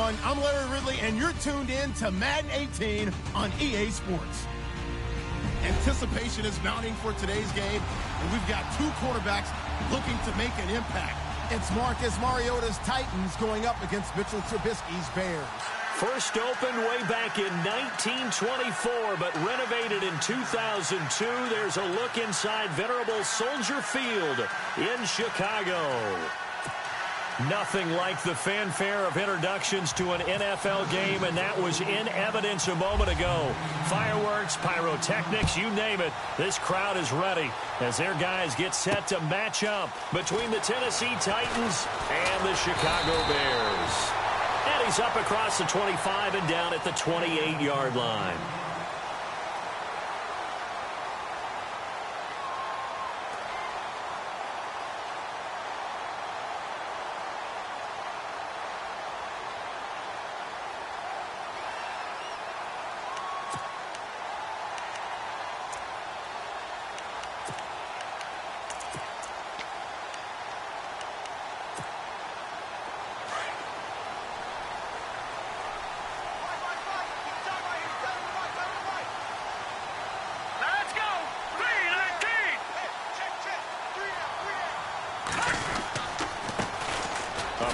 everyone. I'm Larry Ridley, and you're tuned in to Madden 18 on EA Sports. Anticipation is mounting for today's game, and we've got two quarterbacks looking to make an impact. It's Marcus Mariota's Titans going up against Mitchell Trubisky's Bears. First opened way back in 1924, but renovated in 2002. There's a look inside venerable Soldier Field in Chicago. Nothing like the fanfare of introductions to an NFL game, and that was in evidence a moment ago. Fireworks, pyrotechnics, you name it. This crowd is ready as their guys get set to match up between the Tennessee Titans and the Chicago Bears. And he's up across the 25 and down at the 28-yard line.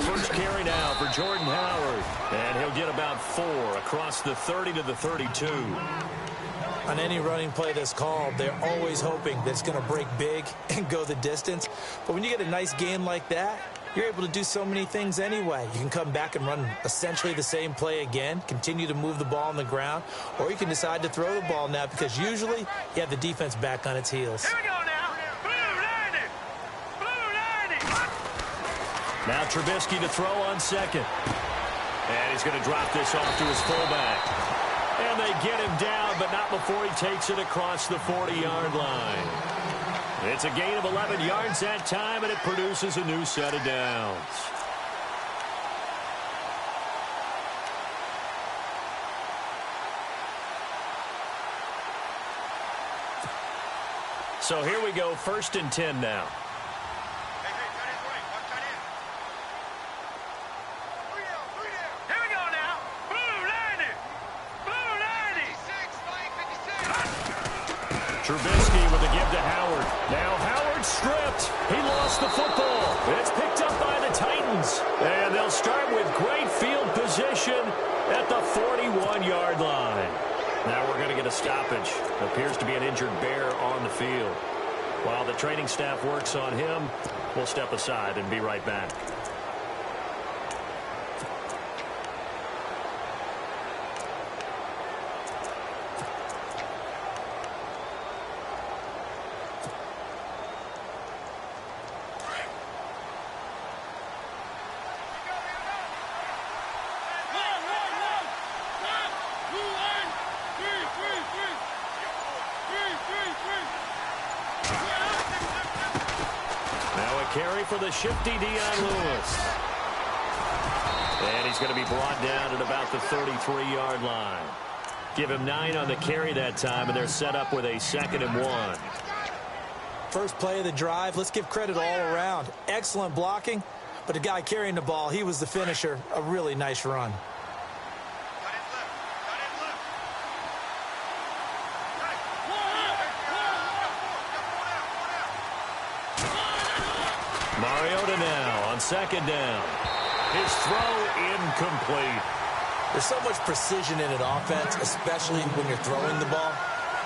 First carry now for Jordan Howard, and he'll get about 4 across the 30 to the 32. On any running play that's called, they're always hoping that it's going to break big and go the distance. But when you get a nice game like that, you're able to do so many things anyway. You can come back and run essentially the same play again, continue to move the ball on the ground, or you can decide to throw the ball now because usually you have the defense back on its heels. Here we go now. Now Trubisky to throw on second. And he's going to drop this off to his fullback. And they get him down, but not before he takes it across the 40-yard line. It's a gain of 11 yards that time, and it produces a new set of downs. So here we go, 1st and 10 now. Trubisky with a give to Howard. Now Howard stripped. He lost the football. It's picked up by the Titans. And they'll start with great field position at the 41-yard line. Now we're going to get a stoppage. Appears to be an injured Bear on the field. While the training staff works on him, we'll step aside and be right back. Carry for the shifty Dion Lewis. And he's going to be brought down at about the 33-yard line. Give him 9 on the carry that time, and they're set up with a 2nd and 1. First play of the drive, let's give credit all around. Excellent blocking, but the guy carrying the ball, he was the finisher. A really nice run. Mariota now on 2nd down. His throw incomplete. There's so much precision in an offense, especially when you're throwing the ball.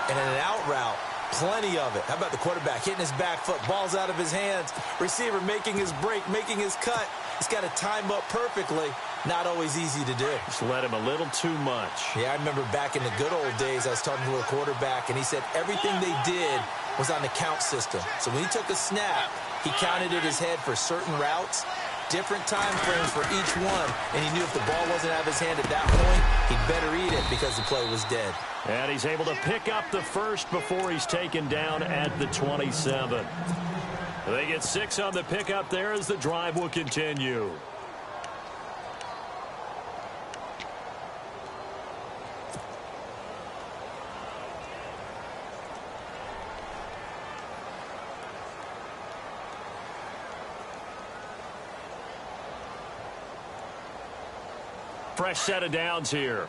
And in an out route, plenty of it. How about the quarterback hitting his back foot, ball's out of his hands, receiver making his break, making his cut. He's got to time up perfectly. Not always easy to do. Just let him a little too much. Yeah, I remember back in the good old days, I was talking to a quarterback, and he said everything they did was on the count system. So when he took a snap, he counted in his head for certain routes, different time frames for each one, and he knew if the ball wasn't out of his hand at that point, he'd better eat it because the play was dead. And he's able to pick up the first before he's taken down at the 27. They get 6 on the pickup there as the drive will continue. fresh set of downs here.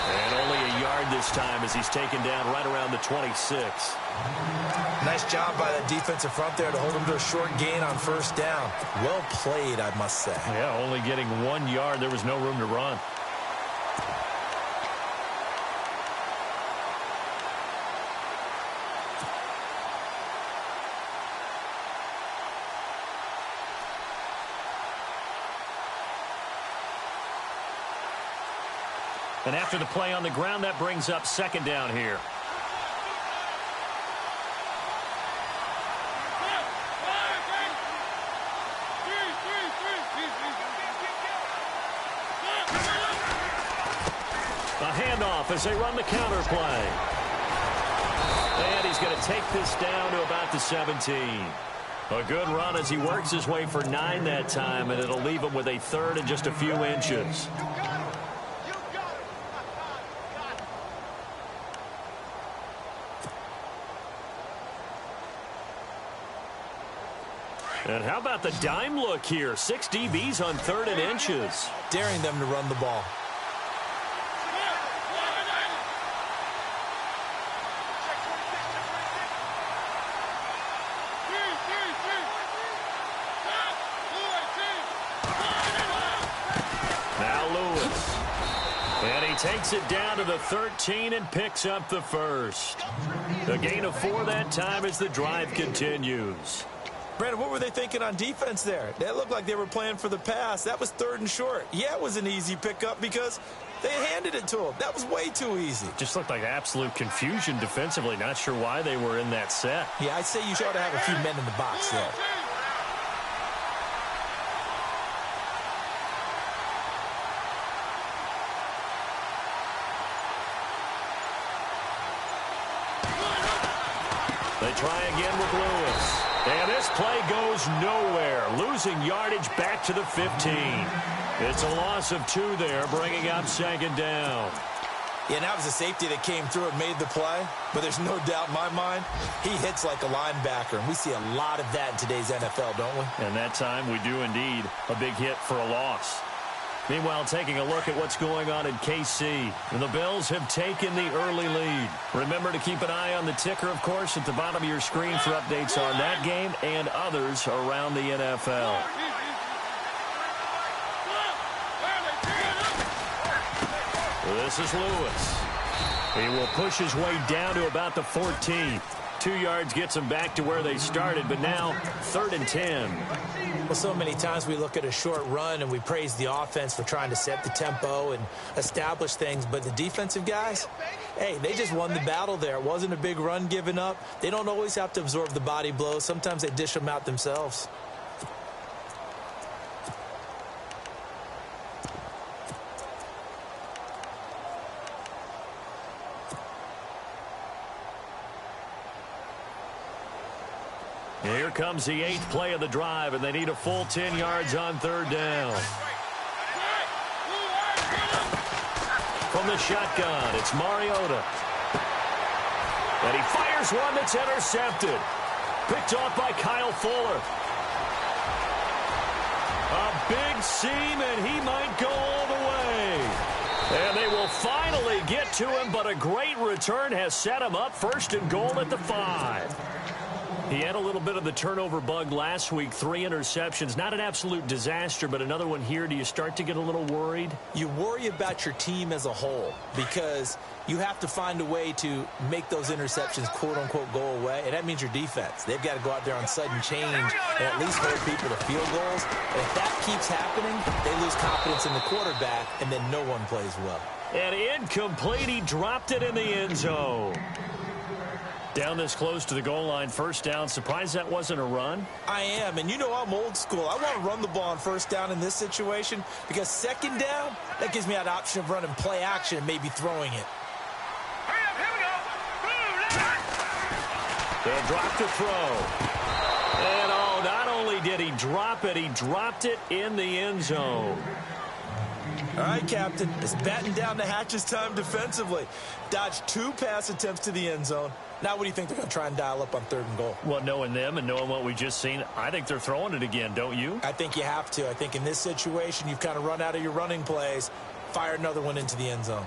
And only a yard this time as he's taken down right around the 26. Nice job by that defensive front there to hold him to a short gain on first down. Well played, I must say. Yeah, only getting 1 yard. There was no room to run. And after the play on the ground, that brings up second down here. A handoff as they run the counter play. And he's going to take this down to about the 17. A good run as he works his way for 9 that time, and it'll leave him with a third and just a few inches. And how about the dime look here? 6 DBs on 3rd and inches. Daring them to run the ball. Now Lewis. And he takes it down to the 13 and picks up the first. A gain of 4 that time as the drive continues. Brandon, what were they thinking on defense there? That looked like they were playing for the pass. That was 3rd and short. Yeah, it was an easy pickup because they handed it to him. That was way too easy. Just looked like absolute confusion defensively. Not sure why they were in that set. Yeah, I'd say you ought to have a few men in the box there. They try again with Lewis. And this play goes nowhere. Losing yardage back to the 15. It's a loss of 2 there, bringing up second down. Yeah, that was a safety that came through and made the play. But there's no doubt in my mind, he hits like a linebacker. And we see a lot of that in today's NFL, don't we? And that time we do indeed. A big hit for a loss. Meanwhile, taking a look at what's going on in KC. The Bills have taken the early lead. Remember to keep an eye on the ticker, of course, at the bottom of your screen for updates on that game and others around the NFL. This is Lewis. He will push his way down to about the 14. 2 yards gets them back to where they started, but now 3rd and 10. Well, so many times we look at a short run and we praise the offense for trying to set the tempo and establish things, but the defensive guys, hey, they just won the battle there. It wasn't a big run given up. They don't always have to absorb the body blows. Sometimes they dish them out themselves. Here comes the 8th play of the drive, and they need a full 10 yards on 3rd down. From the shotgun, it's Mariota. And he fires one that's intercepted. Picked off by Kyle Fuller. A big seam, and he might go all the way. And they will finally get to him, but a great return has set him up 1st and goal at the 5. He had a little bit of the turnover bug last week, 3 interceptions. Not an absolute disaster, but another one here. Do you start to get a little worried? You worry about your team as a whole because you have to find a way to make those interceptions, quote-unquote, go away, and that means your defense. They've got to go out there on sudden change and at least hold people to field goals. And if that keeps happening, they lose confidence in the quarterback, and then no one plays well. And incomplete. He dropped it in the end zone. Down this close to the goal line, 1st down. Surprised that wasn't a run? I am, and you know I'm old school. I want to run the ball on 1st down in this situation because 2nd down, that gives me that option of running play action and maybe throwing it. They'll drop the throw. And not only did he drop it, he dropped it in the end zone. All right, Captain. It's batten down the hatches time defensively. Dodged 2 pass attempts to the end zone. Now what do you think they're going to try and dial up on 3rd and goal? Well, knowing them and knowing what we just seen, I think they're throwing it again, don't you? I think you have to. I think in this situation, you've kind of run out of your running plays. Fire another one into the end zone.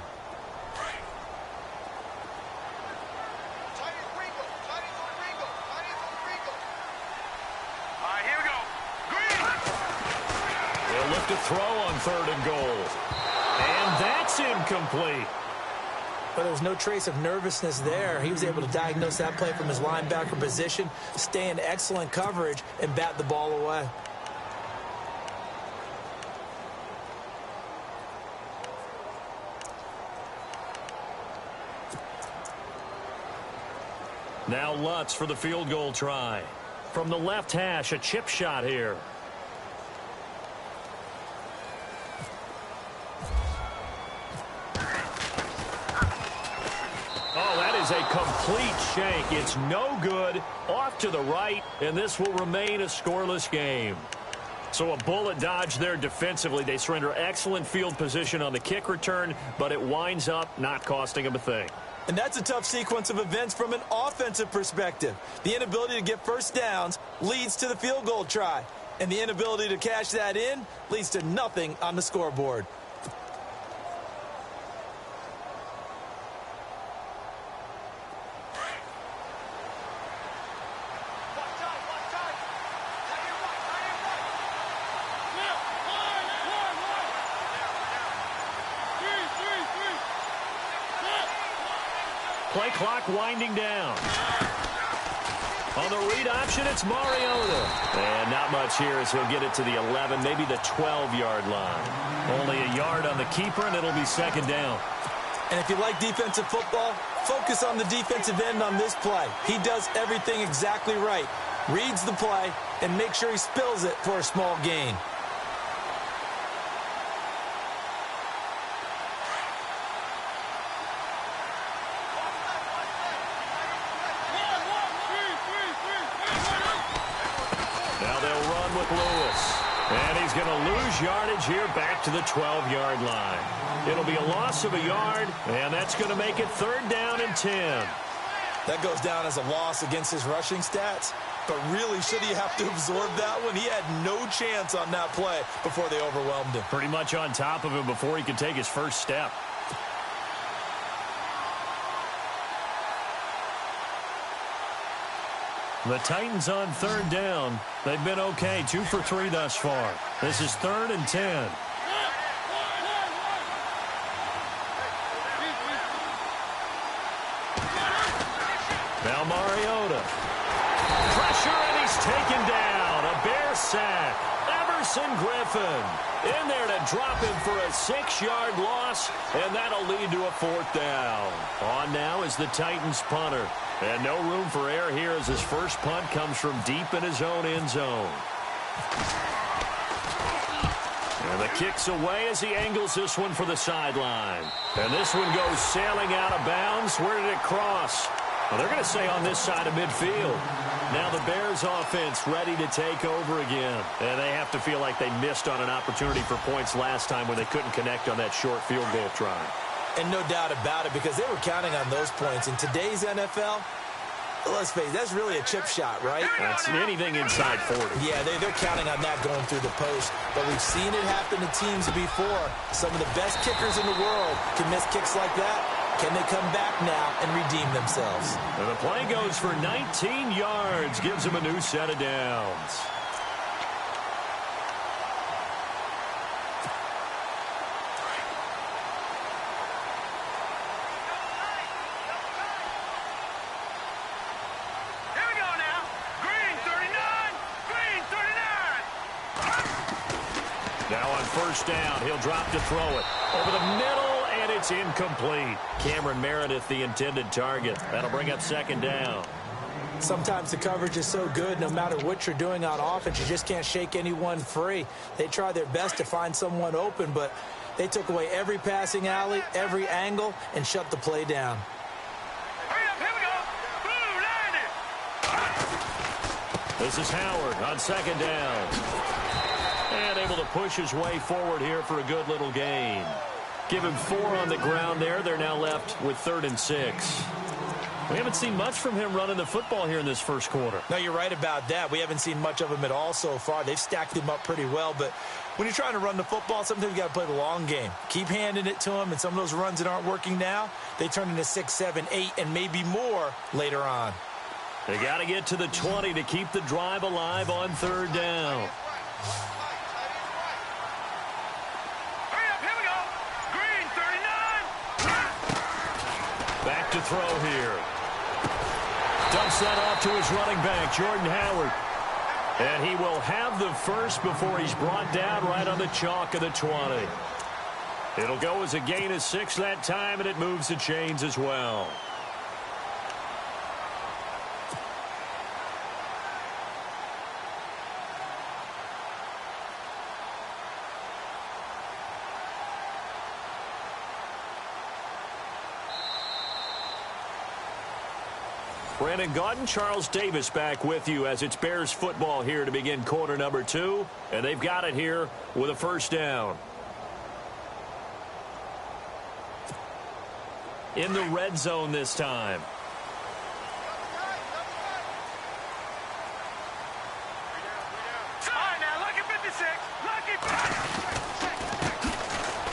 They'll look to throw on 3rd and goal. And that's incomplete. But there was no trace of nervousness there. He was able to diagnose that play from his linebacker position, stay in excellent coverage, and bat the ball away. Now Lutz for the field goal try. From the left hash, a chip shot here. Oh, that is a complete shank. It's no good. Off to the right, and this will remain a scoreless game. So a bullet dodge there defensively. They surrender excellent field position on the kick return, but it winds up not costing them a thing. And that's a tough sequence of events from an offensive perspective. The inability to get first downs leads to the field goal try. And the inability to cash that in leads to nothing on the scoreboard. Play clock winding down. On the read option, it's Mariota. And not much here as he'll get it to the 11, maybe the 12-yard line. Only a yard on the keeper, and it'll be 2nd down. And if you like defensive football, focus on the defensive end on this play. He does everything exactly right. Reads the play and makes sure he spills it for a small gain. And he's going to lose yardage here back to the 12-yard line. It'll be a loss of a yard, and that's going to make it 3rd down and 10. That goes down as a loss against his rushing stats. But really, should he have to absorb that one? He had no chance on that play before they overwhelmed him. Pretty much on top of him before he could take his first step. The Titans on 3rd down. They've been okay, 2 for 3 thus far. This is 3rd and 10. Now Mariota. Pressure, and he's taken down. A Bear sack. Everson Griffin in there to drop him for a 6-yard loss, and that'll lead to a 4th down. On now is the Titans punter. And no room for error here as his first punt comes from deep in his own end zone. And the kick's away as he angles this one for the sideline. And this one goes sailing out of bounds. Where did it cross? Well, they're going to say on this side of midfield. Now the Bears offense ready to take over again. And they have to feel like they missed on an opportunity for points last time when they couldn't connect on that short field goal try. And no doubt about it, because they were counting on those points. In today's NFL, let's face it, that's really a chip shot, right? That's anything inside 40. Yeah, they're counting on that going through the post. But we've seen it happen to teams before. Some of the best kickers in the world can miss kicks like that. Can they come back now and redeem themselves? And the play goes for 19 yards, gives them a new set of downs. Now on 1st down, he'll drop to throw it. Over the middle, and it's incomplete. Cameron Meredith, the intended target. That'll bring up 2nd down. Sometimes the coverage is so good, no matter what you're doing on offense, you just can't shake anyone free. They try their best to find someone open, but they took away every passing alley, every angle, and shut the play down. This is Howard on 2nd down. And able to push his way forward here for a good little gain. Give him 4 on the ground there. They're now left with 3rd and 6. We haven't seen much from him running the football here in this first quarter. No, you're right about that. We haven't seen much of him at all so far. They've stacked him up pretty well, but when you're trying to run the football, sometimes you got to play the long game. Keep handing it to him, and some of those runs that aren't working now, they turn into 6, 7, 8, and maybe more later on. They got to get to the 20 to keep the drive alive on 3rd down. Back to throw here. Dumps that off to his running back, Jordan Howard. And he will have the first before he's brought down right on the chalk of the 20. It'll go as a gain of 6 that time, and it moves the chains as well. Brandon Gaudin, Charles Davis back with you as it's Bears football here to begin quarter number 2. And they've got it here with a 1st down. In the red zone this time.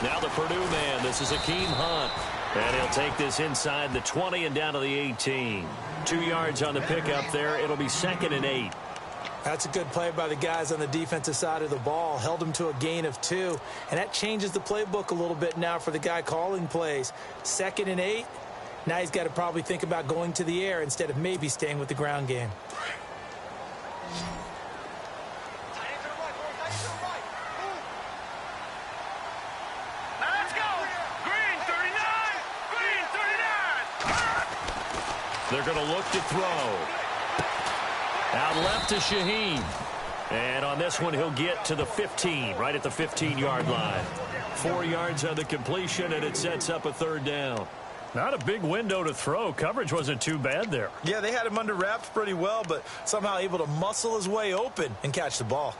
Now the Purdue man, this is Akeem Hunt. And he'll take this inside the 20 and down to the 18. 2 yards on the pickup there. It'll be 2nd and 8. That's a good play by the guys on the defensive side of the ball. Held them to a gain of 2. And that changes the playbook a little bit now for the guy calling plays. 2nd and 8. Now he's got to probably think about going to the air instead of maybe staying with the ground game. They're going to look to throw. Out left to Shaheen. And on this one, he'll get to the 15, right at the 15-yard line. 4 yards on the completion, and it sets up a 3rd down. Not a big window to throw. Coverage wasn't too bad there. Yeah, they had him under wraps pretty well, but somehow able to muscle his way open and catch the ball.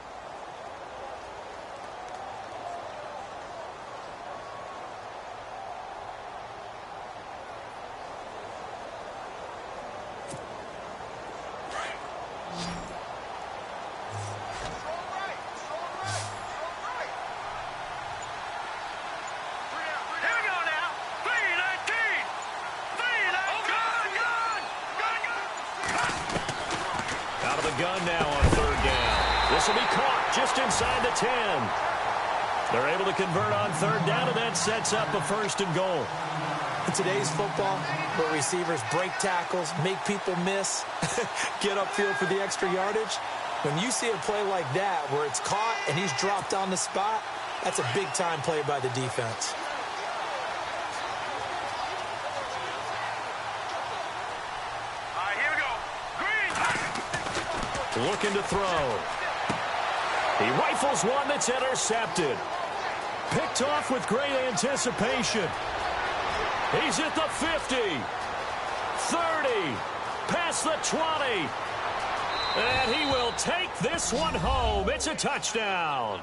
Gun now on 3rd down. This will be caught just inside the 10. They're able to convert on 3rd down, and that sets up a 1st and goal. In today's football, where receivers break tackles, make people miss, get upfield for the extra yardage, when you see a play like that where it's caught and he's dropped on the spot, that's a big-time play by the defense. Looking to throw. He rifles one that's intercepted. Picked off with great anticipation. He's at the 50. 30. Past the 20. And he will take this one home. It's a touchdown.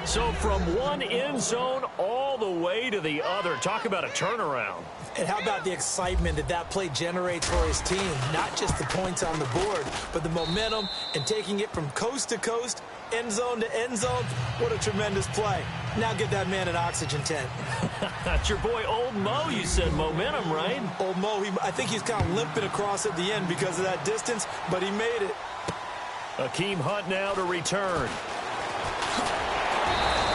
So from one end zone all the way to the other. Talk about a turnaround. And how about the excitement that that play generates for his team? Not just the points on the board, but the momentum and taking it from coast to coast, end zone to end zone. What a tremendous play. Now get that man an oxygen tent. That's your boy Old Mo. You said momentum, right? Old Mo, I think he's kind of limping across at the end because of that distance, but he made it. Akeem Hunt now to return.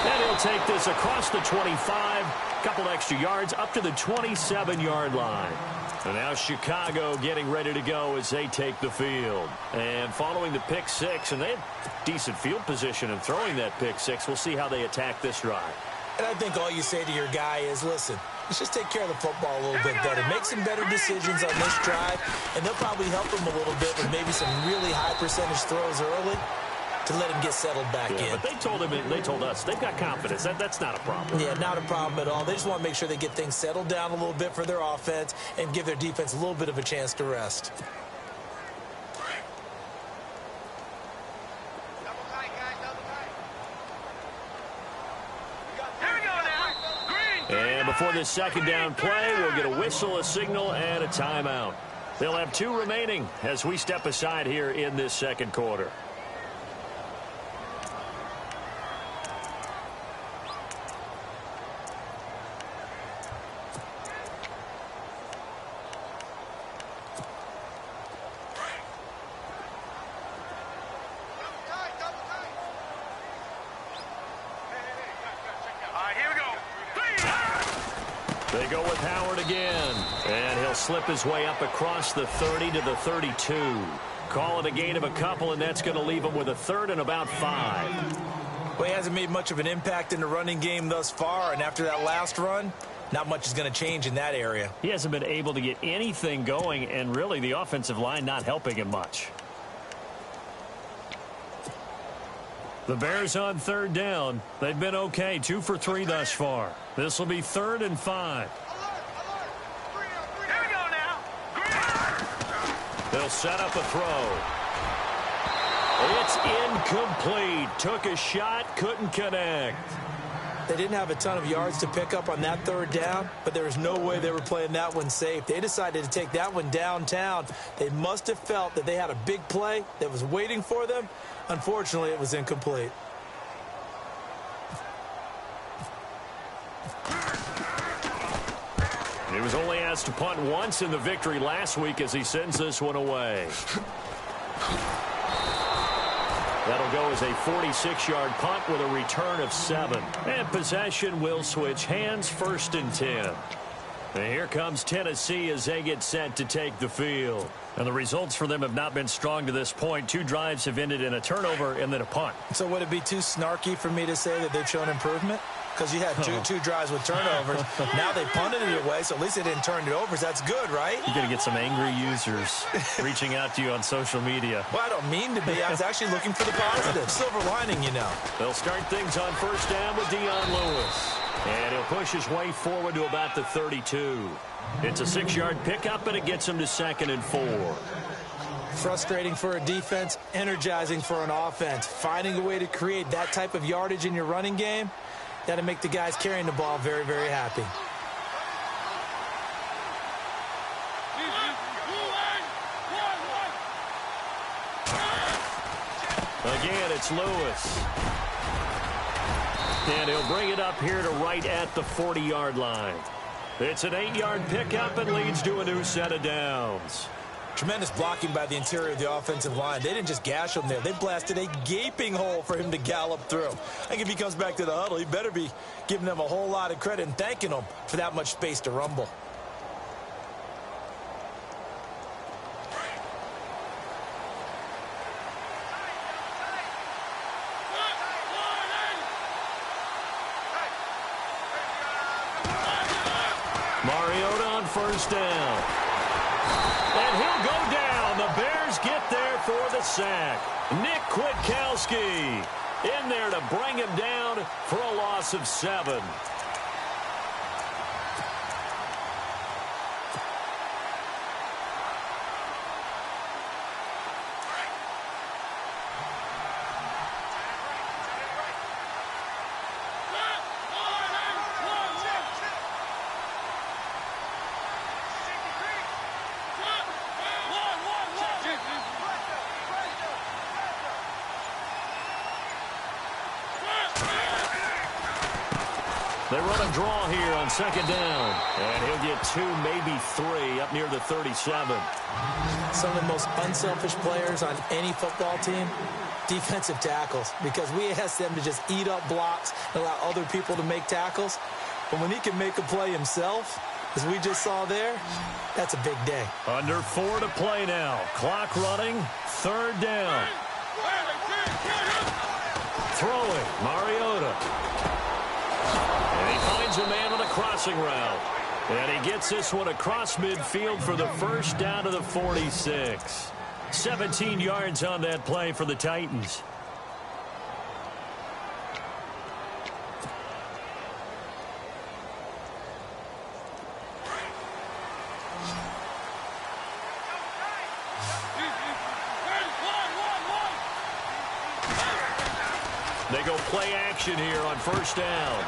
And he'll take this across the 25. Couple extra yards up to the 27-yard line. And now Chicago getting ready to go as they take the field. And following the pick 6, and they had decent field position in throwing that pick 6. We'll see how they attack this drive. And I think all you say to your guy is, listen, let's just take care of the football a little bit better. Make some better decisions on this drive, and they'll probably help him a little bit with maybe some really high percentage throws early to let him get settled back in. But they told us they've got confidence. That's not a problem. Yeah, not a problem at all. They just want to make sure they get things settled down a little bit for their offense and give their defense a little bit of a chance to rest. before this second down play, we'll get a whistle, a signal, and a timeout. They'll have 2 remaining as we step aside here in this second quarter. They go with Howard again, and he'll slip his way up across the 30 to the 32. Call it a gain of a couple, and that's going to leave him with a third and about 5. Well, he hasn't made much of an impact in the running game thus far, and after that last run, not much is going to change in that area. He hasn't been able to get anything going, and really the offensive line not helping him much. The Bears on third down. They've been okay, 2 for 3 thus far. This will be 3rd and 5. Here we go now. They'll set up a throw. It's incomplete. Took a shot, couldn't connect. They didn't have a ton of yards to pick up on that third down, but there was no way they were playing that one safe. They decided to take that one downtown. They must have felt that they had a big play that was waiting for them. Unfortunately, it was incomplete. He was only asked to punt once in the victory last week as he sends this one away. That'll go as a 46-yard punt with a return of 7. And possession will switch hands, 1st and 10. And here comes Tennessee as they get set to take the field. And the results for them have not been strong to this point. 2 drives have ended in a turnover and then a punt. So would it be too snarky for me to say that they've shown improvement? Because you had two drives with turnovers. Now they punted it away, so at least they didn't turn it over. So that's good, right? You're going to get some angry users reaching out to you on social media. Well, I don't mean to be. I was actually looking for the positive. Silver lining, you know. They'll start things on 1st down with Dion Lewis. And he'll push his way forward to about the 32. It's a 6-yard pickup, and it gets him to 2nd and 4. Frustrating for a defense, energizing for an offense. Finding a way to create that type of yardage in your running game, that'll make the guys carrying the ball very, very happy. Again, it's Lewis. And he'll bring it up here to right at the 40-yard line. It's an 8-yard pickup and leads to a new set of downs. Tremendous blocking by the interior of the offensive line. They didn't just gash him there. They blasted a gaping hole for him to gallop through. I think if he comes back to the huddle, he better be giving them a whole lot of credit and thanking them for that much space to rumble. Mariota on 1st down. And he'll go down. The Bears get there for the sack. Nick Kwiatkowski in there to bring him down for a loss of 7. They run a draw here on 2nd down. And he'll get 2, maybe 3 up near the 37. Some of the most unselfish players on any football team, defensive tackles, because we ask them to just eat up blocks and allow other people to make tackles. But when he can make a play himself, as we just saw there, that's a big day. Under 4 to play now. Clock running. 3rd down. Throwing. Mariota. And he finds a man on a crossing route. And he gets this one across midfield for the 1st down to the 46. 17 yards on that play for the Titans. They go play action here on 1st down.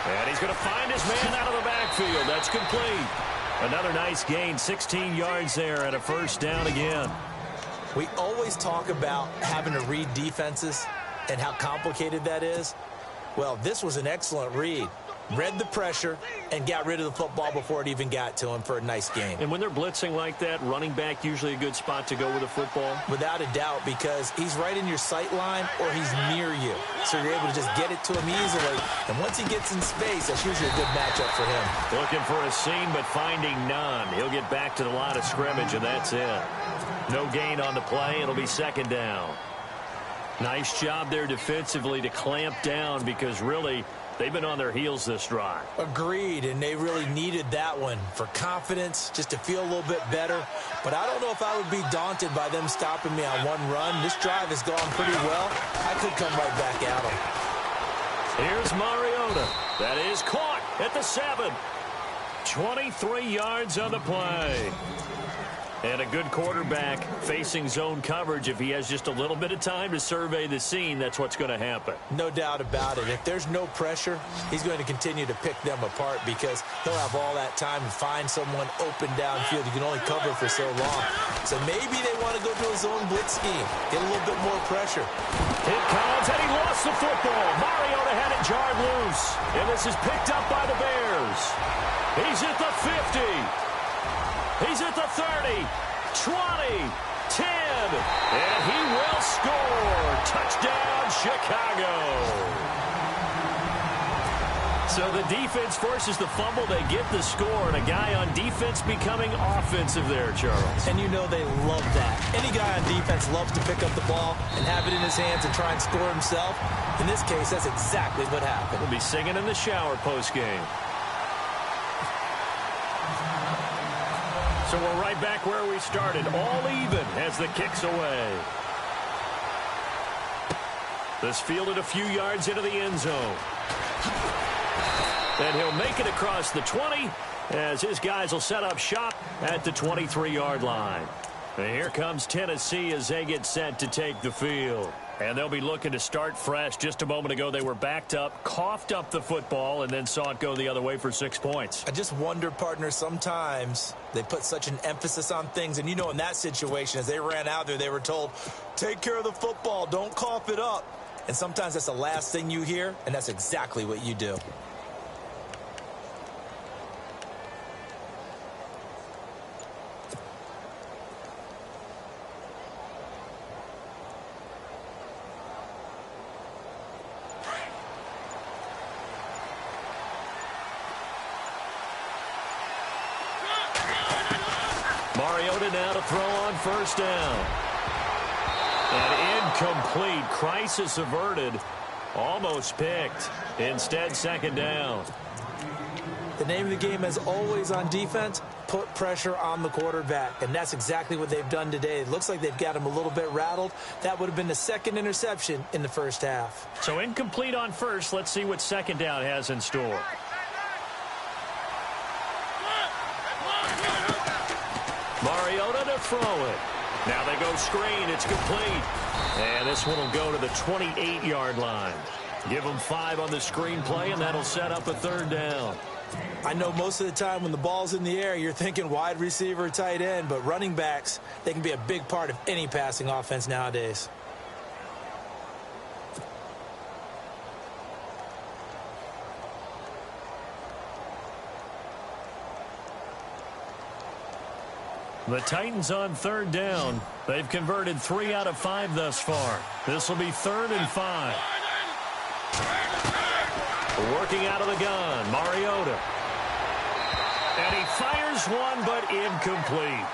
And he's going to find his man out of the backfield. That's complete. Another nice gain, 16 yards there and a first down again. We always talk about having to read defenses and how complicated that is. Well, this was an excellent read. Read the pressure and got rid of the football before it even got to him for a nice game. And when they're blitzing like that, running back usually a good spot to go with a football? Without a doubt, because he's right in your sight line or he's near you. So you're able to just get it to him easily. And once he gets in space, that's usually a good matchup for him. Looking for a seam, but finding none. He'll get back to the line of scrimmage, and that's it. No gain on the play. It'll be second down. Nice job there defensively to clamp down because really they've been on their heels this drive. Agreed, and they really needed that one for confidence, just to feel a little bit better. But I don't know if I would be daunted by them stopping me on one run. This drive has gone pretty well. I could come right back at them. Here's Mariota. That is caught at the 7. 23 yards on the play. And a good quarterback facing zone coverage. If he has just a little bit of time to survey the scene, that's what's going to happen. No doubt about it. If there's no pressure, he's going to continue to pick them apart because he'll have all that time to find someone open downfield. You can only cover for so long. So maybe they want to go to a zone blitz scheme, get a little bit more pressure. Here comes, and he lost the football. Mariota had it jarred loose. And this is picked up by the Bears. He's at the 50. He's at the 30, 20, 10, and he will score. Touchdown, Chicago. So the defense forces the fumble. They get the score, and a guy on defense becoming offensive there, Charles. And you know they love that. Any guy on defense loves to pick up the ball and have it in his hands and try and score himself. In this case, that's exactly what happened. We'll be singing in the shower postgame. So we're right back where we started, all even as the kick's away. This fielded a few yards into the end zone. And he'll make it across the 20 as his guys will set up shop at the 23-yard line. And here comes Tennessee as they get set to take the field. And they'll be looking to start fresh. Just a moment ago, they were backed up, coughed up the football, and then saw it go the other way for 6 points. I just wonder, partner, sometimes they put such an emphasis on things. And, you know, in that situation, as they ran out there, they were told, take care of the football, don't cough it up. And sometimes that's the last thing you hear, and that's exactly what you do. Mariota now to throw on first down. And incomplete. Crisis averted. Almost picked. Instead, second down. The name of the game, as always on defense, put pressure on the quarterback. And that's exactly what they've done today. It looks like they've got him a little bit rattled. That would have been the second interception in the first half. So incomplete on first. Let's see what second down has in store. Mariota to throw it. Now they go screen. It's complete. And this one will go to the 28-yard line. Give them 5 on the screen play, and that'll set up a third down. I know most of the time when the ball's in the air, you're thinking wide receiver, tight end, but running backs, they can be a big part of any passing offense nowadays. The Titans on third down. They've converted 3 out of 5 thus far. This will be 3rd and 5. Working out of the gun, Mariota. And he fires one, but incomplete.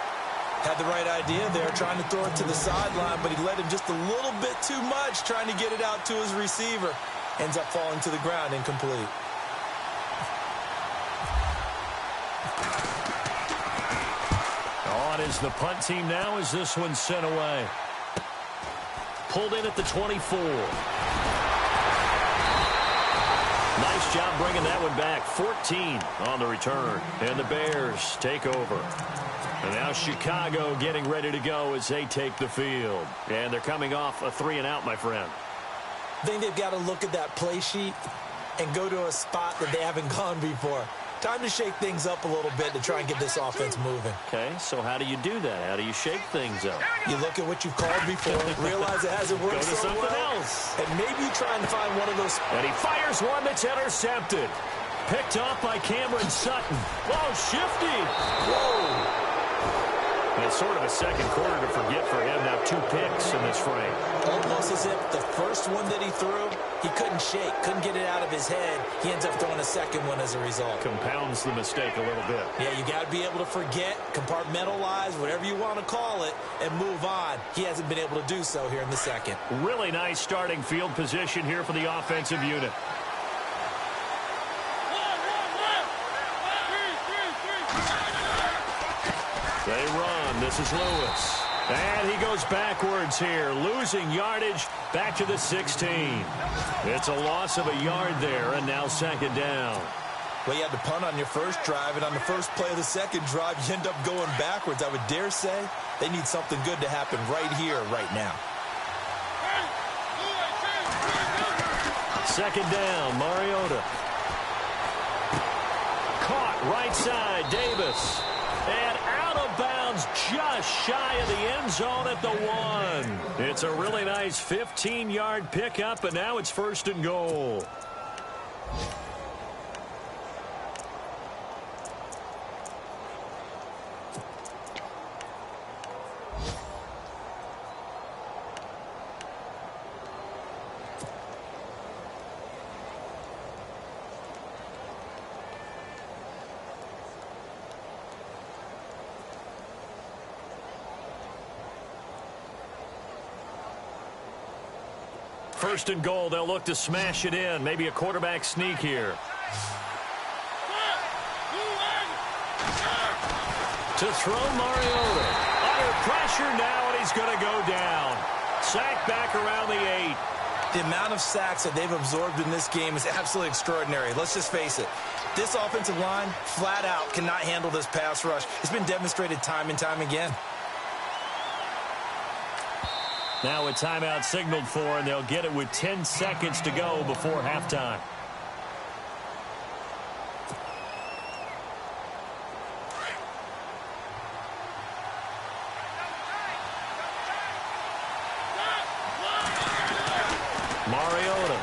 Had the right idea there, trying to throw it to the sideline, but he let him just a little bit too much, trying to get it out to his receiver. Ends up falling to the ground, incomplete. On is the punt team now as this one's sent away. Pulled in at the 24. Nice job bringing that one back. 14 on the return. And the Bears take over. And now Chicago getting ready to go as they take the field. And they're coming off a 3-and-out, my friend. I think they've got to look at that play sheet and go to a spot that they haven't gone before. Time to shake things up a little bit to try and get this offense moving. Okay, so how do you do that? How do you shake things up? You look at what you've called before, realize it hasn't worked Go to so something well, else. and maybe you try and find one of those. And he fires one that's intercepted. Picked off by Cameron Sutton. Whoa, shifty. Whoa. And it's sort of a second quarter to forget for him. Now 2 picks in this frame. Almost as if the first one that he threw, he couldn't shake, couldn't get it out of his head. He ends up throwing a second one as a result. Compounds the mistake a little bit. Yeah, you got to be able to forget, compartmentalize, whatever you want to call it, and move on. He hasn't been able to do so here in the second. Really nice starting field position here for the offensive unit. They run. This is Lewis. And he goes backwards here, losing yardage back to the 16. It's a loss of a yard there, and now second down. Well, you had to punt on your first drive, and on the first play of the second drive, you end up going backwards. I would dare say they need something good to happen right here, right now. Second down, Mariota. Caught right side, Davis. And out of bounds just shy of the end zone at the 1. It's a really nice 15-yard pickup, and now it's first and goal. First and goal, they'll look to smash it in. Maybe a quarterback sneak here. To throw Mariota. Under pressure now, and he's going to go down. Sacked back around the 8. The amount of sacks that they've absorbed in this game is absolutely extraordinary. Let's just face it. This offensive line, flat out, cannot handle this pass rush. It's been demonstrated time and time again. Now a timeout signaled for, and they'll get it with 10 seconds to go before halftime. Mariota.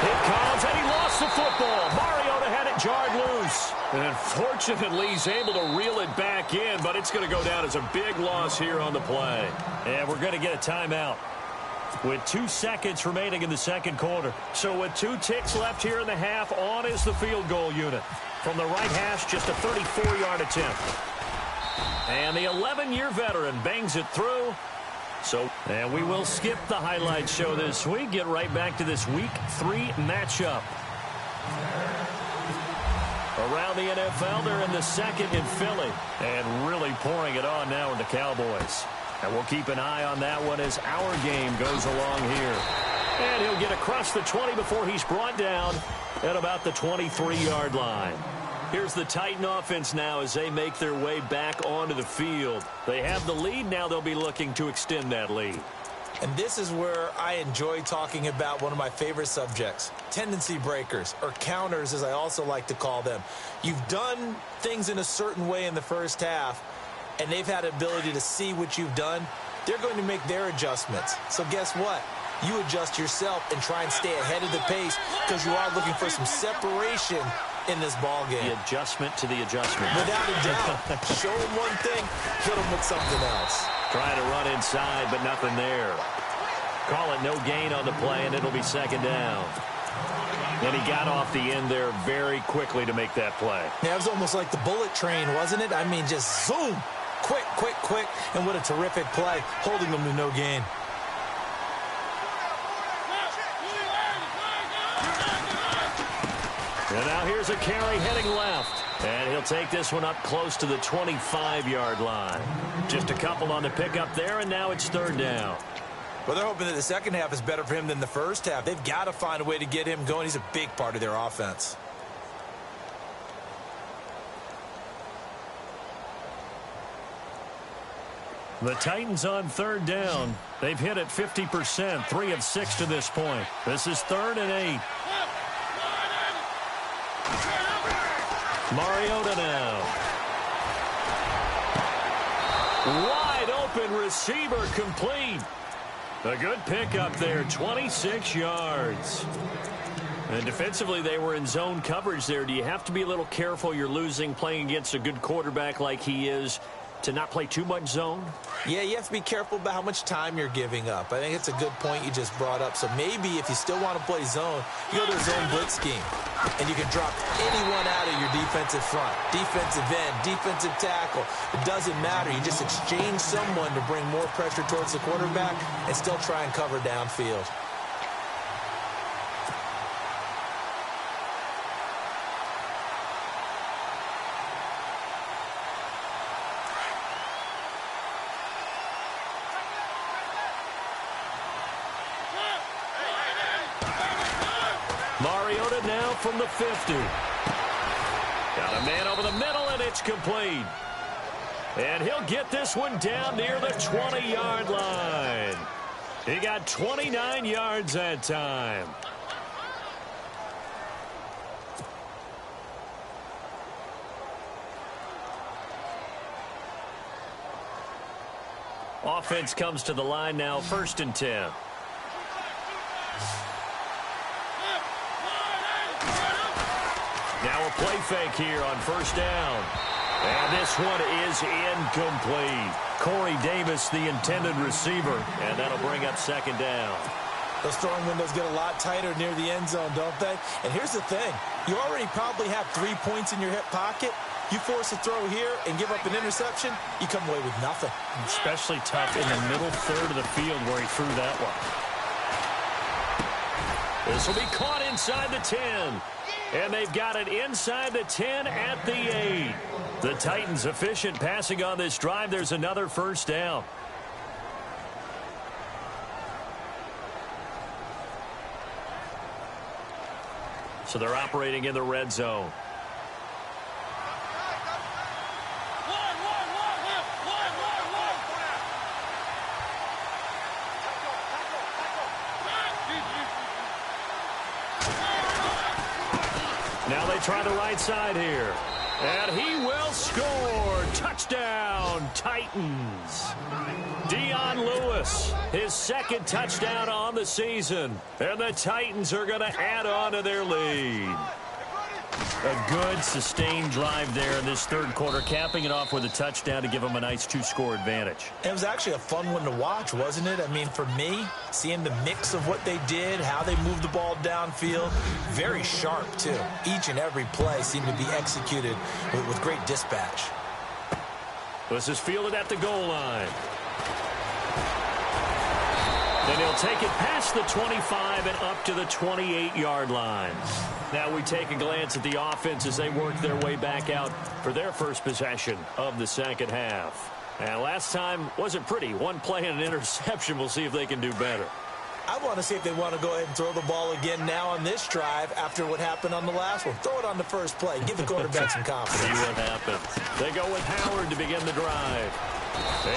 It comes, and he lost the football. Mariota had it jarred loose. And unfortunately, he's able to reel it back in, but it's going to go down as a big loss here on the play. And we're going to get a timeout with 2 seconds remaining in the second quarter. So with 2 ticks left here in the half, on is the field goal unit. From the right hash, just a 34-yard attempt. And the 11-year veteran bangs it through. And we will skip the highlight show this week. Get right back to this Week 3 matchup. Around the NFL, they're in the second in Philly. And really pouring it on now in the Cowboys. And we'll keep an eye on that one as our game goes along here. And he'll get across the 20 before he's brought down at about the 23-yard line. Here's the Titan offense now as they make their way back onto the field. They have the lead. Now they'll be looking to extend that lead. And this is where I enjoy talking about one of my favorite subjects, tendency breakers, or counters as I also like to call them. You've done things in a certain way in the first half, and they've had the ability to see what you've done. They're going to make their adjustments. So guess what? You adjust yourself and try and stay ahead of the pace because you are looking for some separation in this ball game. The adjustment to the adjustment. Without a doubt. Show them one thing, hit them with something else. Trying to run inside, but nothing there. Call it no gain on the play, and it'll be second down. And he got off the end there very quickly to make that play. Yeah, it was almost like the bullet train, wasn't it? I mean, just zoom. Quick, quick, quick. And what a terrific play, holding them to no gain. And now here's a carry heading left. And he'll take this one up close to the 25-yard line. Just a couple on the pickup there, and now it's third down. Well, they're hoping that the second half is better for him than the first half. They've got to find a way to get him going. He's a big part of their offense. The Titans on third down. They've hit it 50%, 3 of 6 to this point. This is 3rd and 8. Mariota now. Wide open receiver complete. A good pickup there, 26 yards. And defensively, they were in zone coverage there. Do you have to be a little careful? You're losing playing against a good quarterback like he is to not play too much zone? Yeah, you have to be careful about how much time you're giving up. I think it's a good point you just brought up. So maybe if you still want to play zone, you go to a zone blitz scheme. And you can drop anyone out of your defensive front. Defensive end, defensive tackle. It doesn't matter. You just exchange someone to bring more pressure towards the quarterback and still try and cover downfield. Mariota now from the 50. Got a man over the middle, and it's complete. And he'll get this one down near the 20-yard line. He got 29 yards that time. Offense comes to the line now, 1st and 10. Now a play fake here on 1st down. And this one is incomplete. Corey Davis, the intended receiver, and that'll bring up 2nd down. Those throwing windows get a lot tighter near the end zone, don't they? And here's the thing. You already probably have 3 points in your hip pocket. You force a throw here and give up an interception, you come away with nothing. Especially tough in the middle third of the field where he threw that one. This will be caught inside the 10. And they've got it inside the 10 at the 8. The Titans efficient passing on this drive. There's another 1st down. So they're operating in the red zone. Now they try the right side here. And he will score. Touchdown, Titans. Dion Lewis, his 2nd touchdown on the season. And the Titans are going to add on to their lead. A good, sustained drive there in this 3rd quarter, capping it off with a touchdown to give them a nice 2-score advantage. It was actually a fun one to watch, wasn't it? I mean, for me, seeing the mix of what they did, how they moved the ball downfield, very sharp, too. Each and every play seemed to be executed with great dispatch. This is fielded at the goal line. And he'll take it past the 25 and up to the 28-yard line. Now we take a glance at the offense as they work their way back out for their first possession of the 2nd half. And last time wasn't pretty. 1 play and an interception. We'll see if they can do better. I want to see if they want to go ahead and throw the ball again now on this drive after what happened on the last one. Throw it on the first play. Give the quarterback some confidence. See what happens. They go with Howard to begin the drive.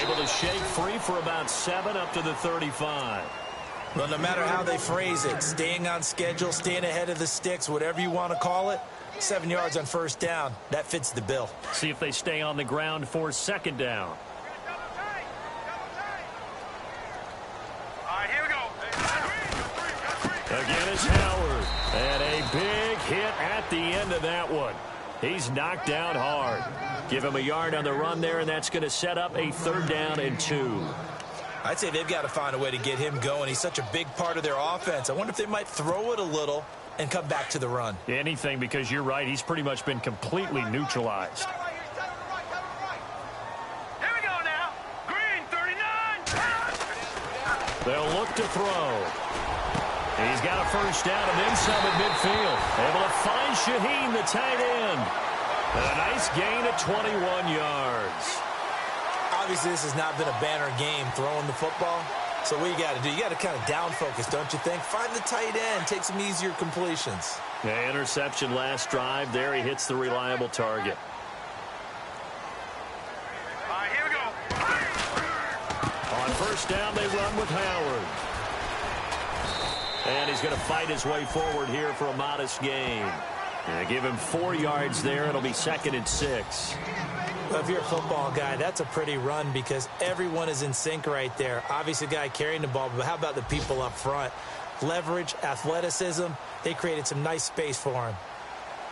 Able to shake free for about 7 up to the 35. Well, no matter how they phrase it, staying on schedule, staying ahead of the sticks, whatever you want to call it, 7 yards on 1st down, that fits the bill. See if they stay on the ground for 2nd down. All right, here we go. Again, it's Howard. And a big hit at the end of that one. He's knocked down hard. Give him a yard on the run there, and that's going to set up a 3rd down and 2. I'd say they've got to find a way to get him going. He's such a big part of their offense. I wonder if they might throw it a little and come back to the run. Anything, because you're right. He's pretty much been completely neutralized. Here we go now. Green, 39. They'll look to throw. He's got a 1st down and then some at midfield. Able to find Shaheen, the tight end. And a nice gain of 21 yards. Obviously, this has not been a banner game throwing the football. So what you got to do, you got to kind of down focus, don't you think? Find the tight end, take some easier completions. Yeah, interception last drive. There he hits the reliable target. All right, here we go. first down, they run with Howard. And he's going to fight his way forward here for a modest gain. Give him 4 yards there. It'll be 2nd and 6. Well, if you're a football guy, that's a pretty run because everyone is in sync right there. Obviously, the guy carrying the ball, but how about the people up front? Leverage, athleticism, they created some nice space for him.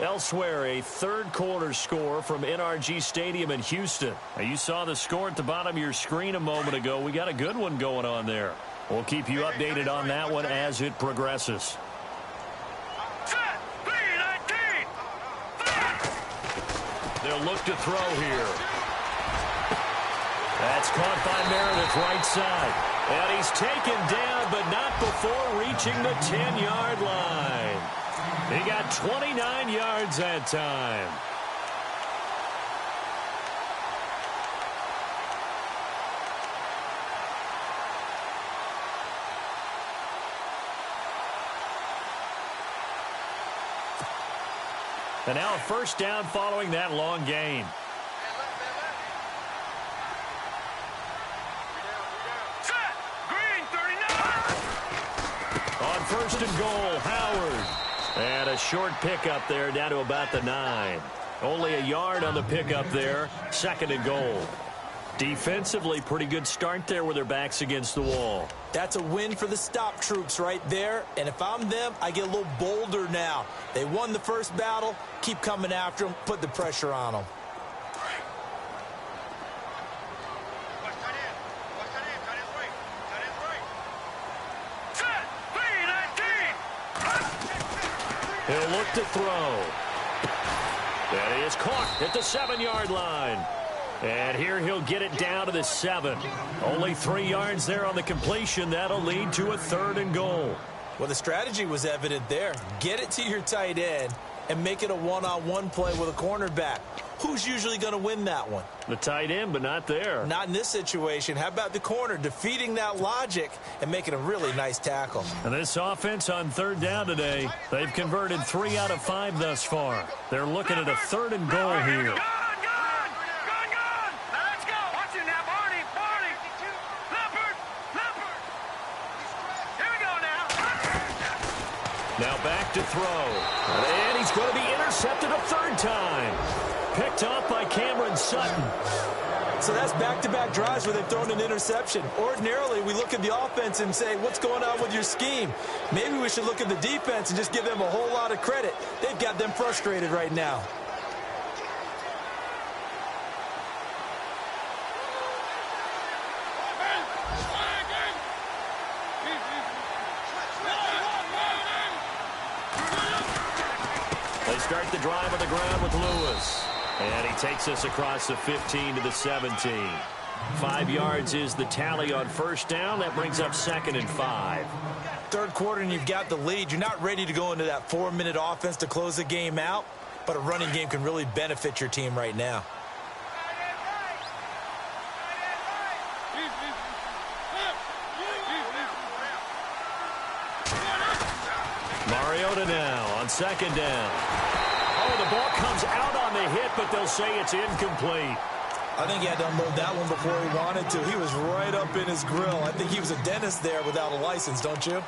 Elsewhere, a third-quarter score from NRG Stadium in Houston. Now, you saw the score at the bottom of your screen a moment ago. We got a good one going on there. We'll keep you updated on that one as it progresses. They'll look to throw here. That's caught by Meredith right side. And he's taken down, but not before reaching the 10-yard line. He got 29 yards that time. And now a first down following that long gain. Set. Green 39. On first and goal, Howard. And a short pickup there down to about the 9. Only a yard on the pickup there. 2nd and goal. Defensively, pretty good start there with their backs against the wall. That's a win for the stop troops right there. And if I'm them, I get a little bolder now. They won the first battle. Keep coming after them. Put the pressure on them. Set. Green 19. He'll look to throw. That is caught at the 7-yard line. And here he'll get it down to the 7. Only 3 yards there on the completion. That'll lead to a 3rd and goal. Well, the strategy was evident there. Get it to your tight end and make it a one-on-one play with a cornerback. Who's usually going to win that one? The tight end, but not there. Not in this situation. How about the corner defeating that logic and making a really nice tackle? And this offense on 3rd down today, they've converted 3 out of 5 thus far. They're looking at a 3rd and goal here. Now back to throw. And he's going to be intercepted a 3rd time. Picked off by Cameron Sutton. So that's back-to-back drives where they've thrown an interception. Ordinarily, we look at the offense and say, what's going on with your scheme? Maybe we should look at the defense and just give them a whole lot of credit. They've got them frustrated right now. Start the drive on the ground with Lewis. And he takes us across the 15 to the 17. 5 yards is the tally on first down. That brings up 2nd and 5. Third quarter and you've got the lead. You're not ready to go into that 4-minute offense to close the game out, but a running game can really benefit your team right now. Mariota now on 2nd down. Oh, the ball comes out on the hit, but they'll say it's incomplete. I think he had to unload that one before he wanted to. He was right up in his grill. I think he was a dentist there without a license, don't you?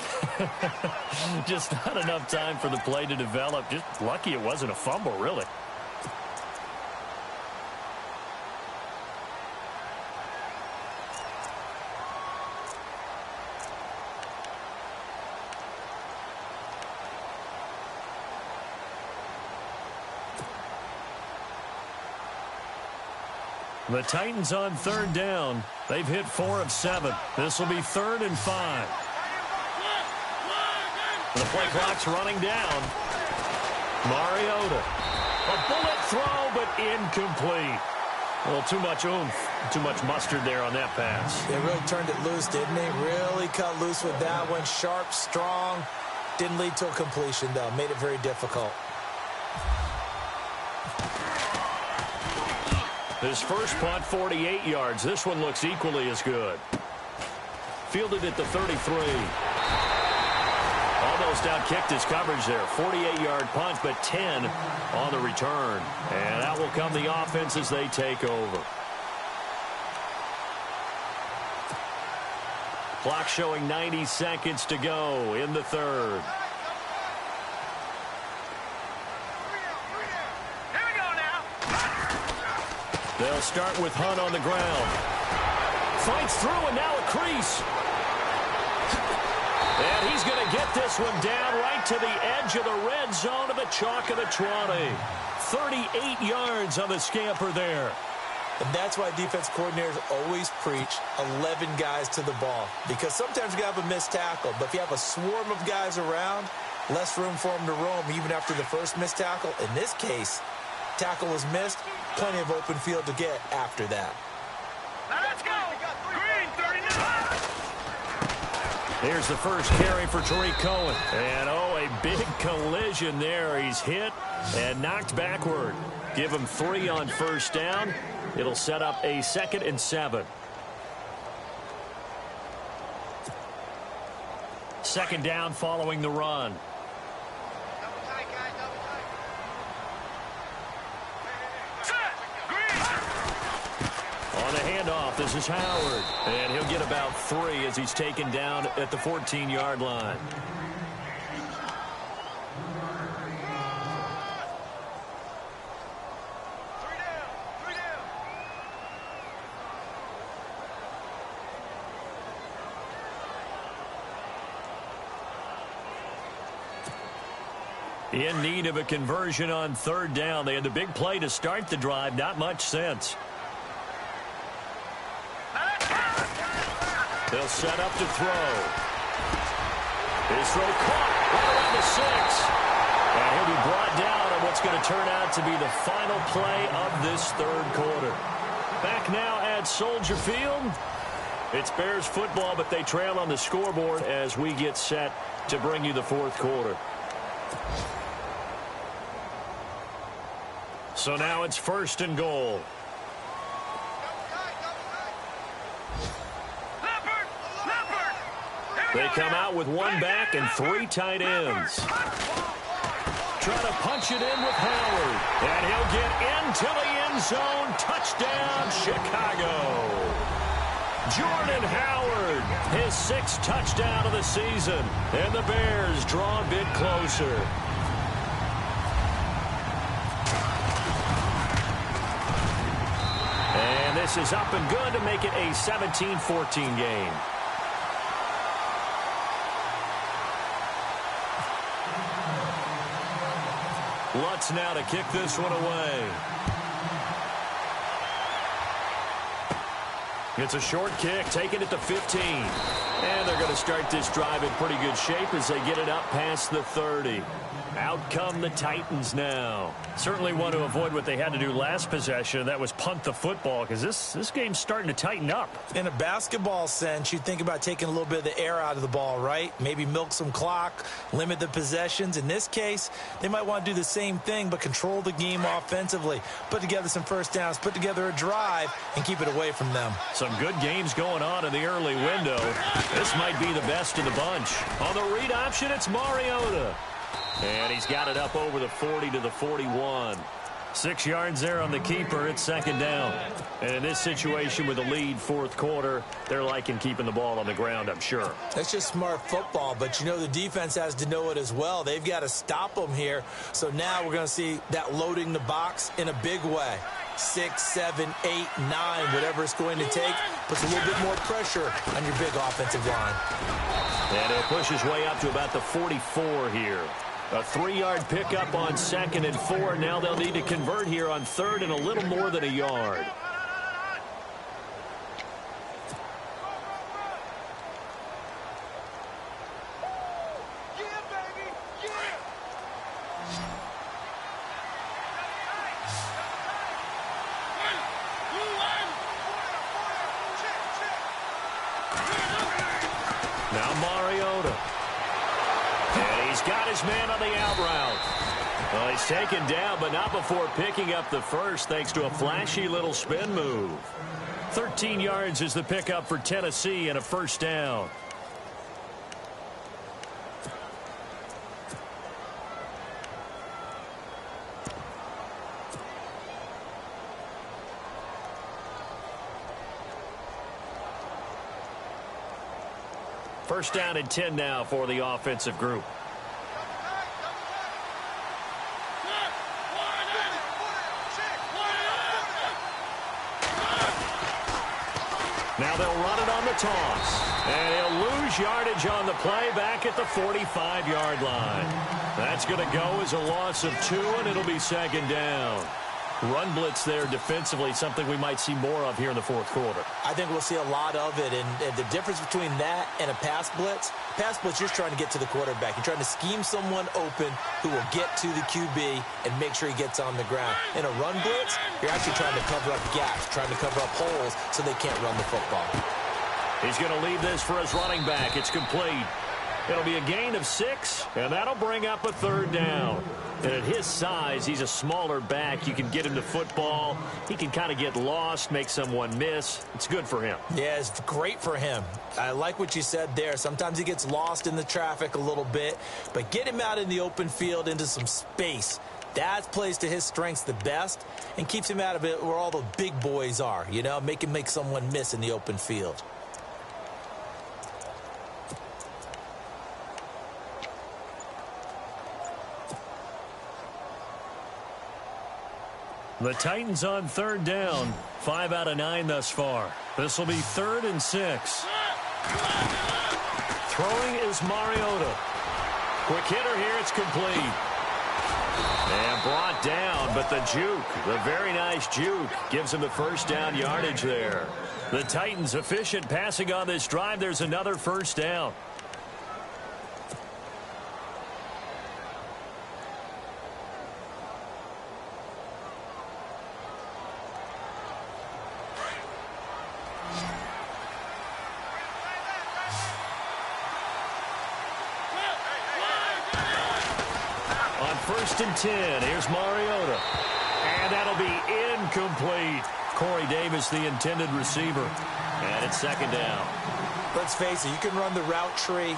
Just not enough time for the play to develop. Just lucky it wasn't a fumble, really. The Titans on 3rd down. They've hit 4 of 7. This will be 3rd and 5. The play clock's running down. Mariota. A bullet throw, but incomplete. A little too much oomph, too much mustard there on that pass. They really turned it loose, didn't they? Really cut loose with that one. Sharp, strong. Didn't lead to a completion, though. Made it very difficult. His first punt, 48 yards. This one looks equally as good. Fielded at the 33. Almost outkicked his coverage there. 48-yard punt, but 10 on the return. And that will come the offense as they take over. Clock showing 90 seconds to go in the third. Here we go now. They'll start with Hunt on the ground. Fights through and now a crease. And he's going to get this one down right to the edge of the red zone of the chalk of the 20. 38 yards on the scamper there. And that's why defense coordinators always preach 11 guys to the ball. Because sometimes you have a missed tackle, but if you have a swarm of guys around, less room for them to roam even after the first missed tackle. In this case, tackle was missed, plenty of open field to get after that. Now let's go. Green 39. Here's the first carry for Tariq Cohen. And, oh, a big collision there. He's hit and knocked backward. Give him 3 on first down. It'll set up a 2nd and 7. Second down following the run. Set. Green. On the handoff, this is Howard. And he'll get about 3 as he's taken down at the 14-yard line. In need of a conversion on third down. They had the big play to start the drive. Not much sense. They'll set up to throw. His throw caught right around the 6. And he'll be brought down on what's going to turn out to be the final play of this third quarter. Back now at Soldier Field. It's Bears football, but they trail on the scoreboard as we get set to bring you the fourth quarter. So now it's 1st and goal. They come out with 1 back and 3 tight ends. Trying to punch it in with Howard. And he'll get into the end zone. Touchdown, Chicago. Jordan Howard, his 6th touchdown of the season. And the Bears draw a bit closer. And this is up and good to make it a 17-14 game. Lutz now to kick this one away. It's a short kick, taking it to 15. And they're going to start this drive in pretty good shape as they get it up past the 30. Out come the Titans now. Certainly want to avoid what they had to do last possession. That was punt the football, because this game's starting to tighten up. In a basketball sense, you think about taking a little bit of the air out of the ball, right? Maybe milk some clock, limit the possessions. In this case, they might want to do the same thing, but control the game offensively. Put together some first downs, put together a drive, and keep it away from them. Some good games going on in the early window. This might be the best of the bunch. On the read option, it's Mariota. And he's got it up over the 40 to the 41. 6 yards there on the keeper. It's 2nd down. And in this situation with a lead fourth quarter, they're liking keeping the ball on the ground, I'm sure. That's just smart football, but you know the defense has to know it as well. They've got to stop them here. So now we're going to see that loading the box in a big way. 6, 7, 8, 9, whatever it's going to take, puts a little bit more pressure on your big offensive line. And he'll push his way up to about the 44 here. A 3-yard pickup on 2nd and 4. Now they'll need to convert here on 3rd and a little more than a yard. Now Mariota. And he's got his man on the out route. Well, he's taken down, but not before picking up the first, thanks to a flashy little spin move. 13 yards is the pickup for Tennessee and a first down. First down and 10 now for the offensive group. Now they'll run it on the toss. And he'll lose yardage on the play back at the 45-yard line. That's going to go as a loss of 2, and it'll be second down. Run blitz there defensively, something we might see more of here in the fourth quarter. I think we'll see a lot of it, and the difference between that and a pass blitz, you're trying to get to the quarterback. You're trying to scheme someone open who will get to the QB and make sure he gets on the ground. In a run blitz, you're actually trying to cover up gaps, trying to cover up holes so they can't run the football. He's going to leave this for his running back. It's complete. It'll be a gain of 6, and that'll bring up a third down. And at his size, he's a smaller back. You can get him to football. He can kind of get lost, make someone miss. It's good for him. Yeah, it's great for him. I like what you said there. Sometimes he gets lost in the traffic a little bit, but get him out in the open field into some space. That plays to his strengths the best and keeps him out of it where all the big boys are, you know, make him make someone miss in the open field. The Titans on third down. 5 out of 9 thus far. This will be 3rd and 6. Throwing is Mariota. Quick hitter here. It's complete. And brought down, but the juke, the very nice juke, gives him the first down yardage there. The Titans efficient passing on this drive. There's another first down. First and 10. Here's Mariota. And that'll be incomplete. Corey Davis, the intended receiver. And it's second down. Let's face it, you can run the route tree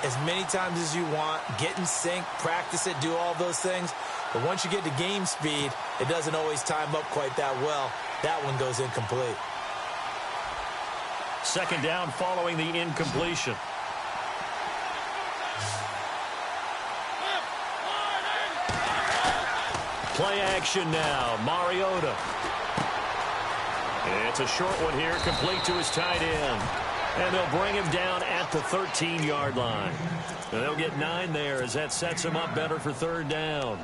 as many times as you want, get in sync, practice it, do all those things. But once you get to game speed, it doesn't always time up quite that well. That one goes incomplete. Second down following the incompletion. Play action now. Mariota. It's a short one here, complete to his tight end. And they'll bring him down at the 13-yard line. And they'll get 9 there as that sets him up better for third down.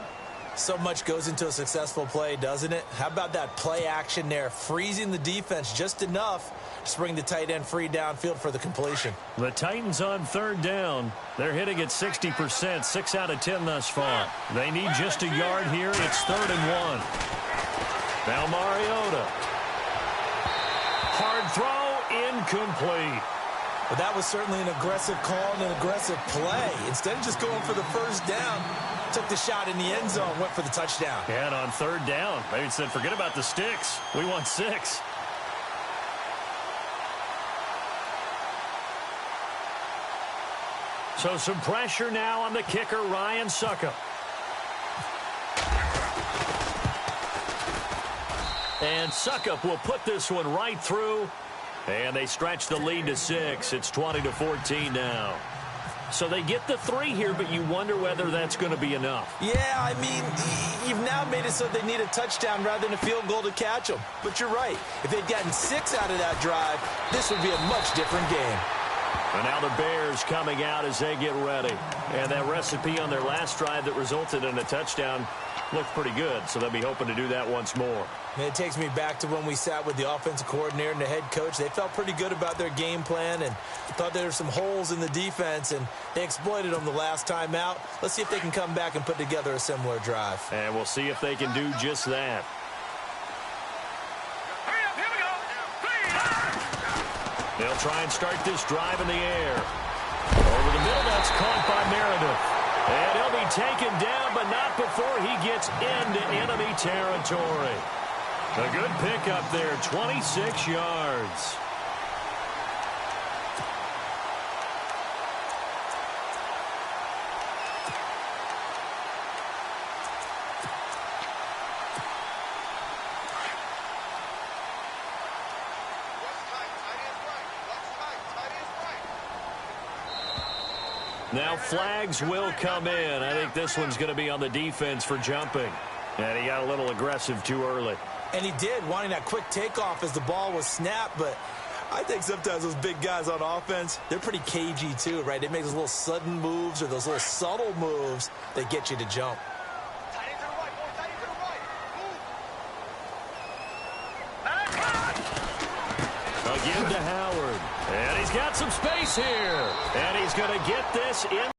So much goes into a successful play, doesn't it? How about that play action there, freezing the defense just enough to bring the tight end free downfield for the completion. The Titans on third down. They're hitting at 60%, 6 out of 10 thus far. They need just a yard here. It's 3rd and 1. Now Mariota. Hard throw, incomplete. But that was certainly an aggressive call and an aggressive play. Instead of just going for the first down, took the shot in the end zone, went for the touchdown. Yeah, and on third down, maybe said, forget about the sticks. We want 6. So some pressure now on the kicker, Ryan Succop. And Succop will put this one right through. And they stretch the lead to 6. It's 20-14 now. So they get the 3 here, but you wonder whether that's going to be enough. Yeah, I mean, you've now made it so they need a touchdown rather than a field goal to catch them. But you're right. If they'd gotten 6 out of that drive, this would be a much different game. And now the Bears coming out as they get ready. And that recipe on their last drive that resulted in a touchdown looked pretty good, so they'll be hoping to do that once more. And it takes me back to when we sat with the offensive coordinator and the head coach. They felt pretty good about their game plan and thought there were some holes in the defense, and they exploited them the last time out. Let's see if they can come back and put together a similar drive. And we'll see if they can do just that. They'll try and start this drive in the air. Over the middle, that's caught by Meredith. And he'll be taken down, but not before he gets into enemy territory. A good pickup there, 26 yards. Now flags will come in. I think this one's going to be on the defense for jumping. And he got a little aggressive too early. And he did, wanting that quick takeoff as the ball was snapped. But I think sometimes those big guys on offense, they're pretty cagey too, right? They make those little sudden moves or those little subtle moves that get you to jump. Again to Howard. And he's got some space here. And he's going to get this in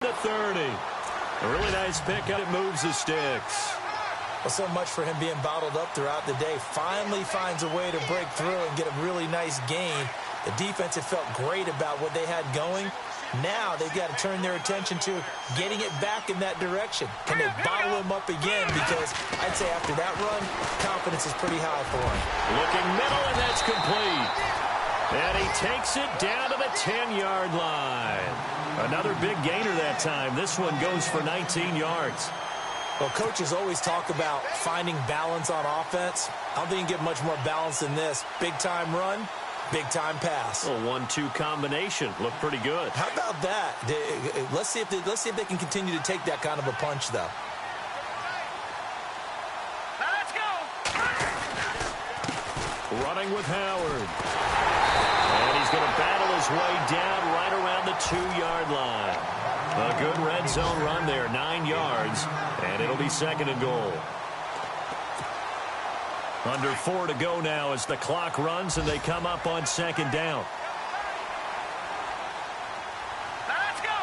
the 30. A really nice pick up. It moves the sticks. Well, so much for him being bottled up throughout the day. Finally finds a way to break through and get a really nice gain. The defense had felt great about what they had going. Now they've got to turn their attention to getting it back in that direction. Can they bottle him up again? Because I'd say after that run, confidence is pretty high for him. Looking middle, and that's complete. And he takes it down to the 10-yard line. Another big gainer that time. This one goes for 19 yards. Well, coaches always talk about finding balance on offense. I don't think you can get much more balance than this. Big-time run, big-time pass. A 1-2 combination. Looked pretty good. How about that? Let's see if they can continue to take that kind of a punch, though. Let's go. Running with Howard. And he's going to battle his way down right around the 2-yard line. A good red zone run there, 9 yards, and it'll be 2nd and goal. Under 4 to go now as the clock runs and they come up on 2nd down. Let's go.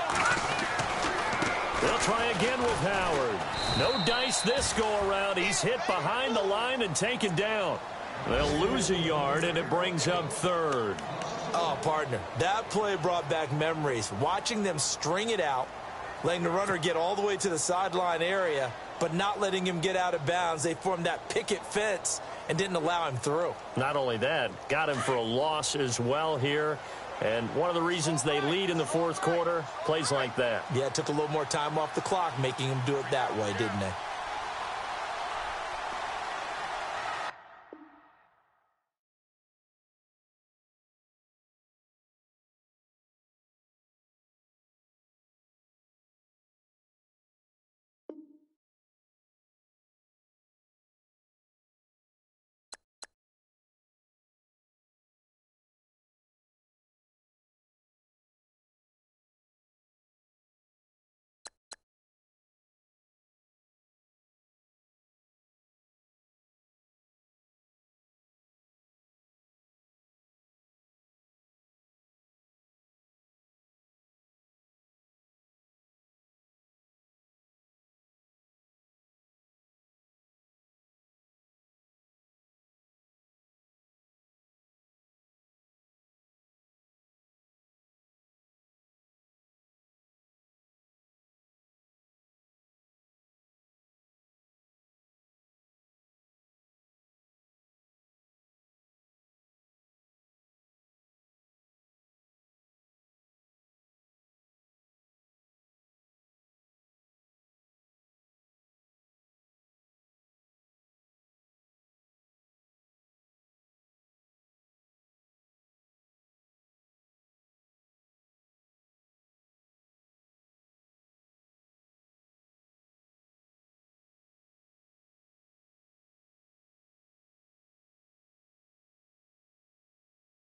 They'll try again with Howard. No dice this go around. He's hit behind the line and taken down. They'll lose a yard, and it brings up 3rd. Oh, partner, that play brought back memories. Watching them string it out, letting the runner get all the way to the sideline area, but not letting him get out of bounds. They formed that picket fence and didn't allow him through. Not only that, got him for a loss as well here. And one of the reasons they lead in the 4th quarter, plays like that. Yeah, it took a little more time off the clock, making him do it that way, didn't they?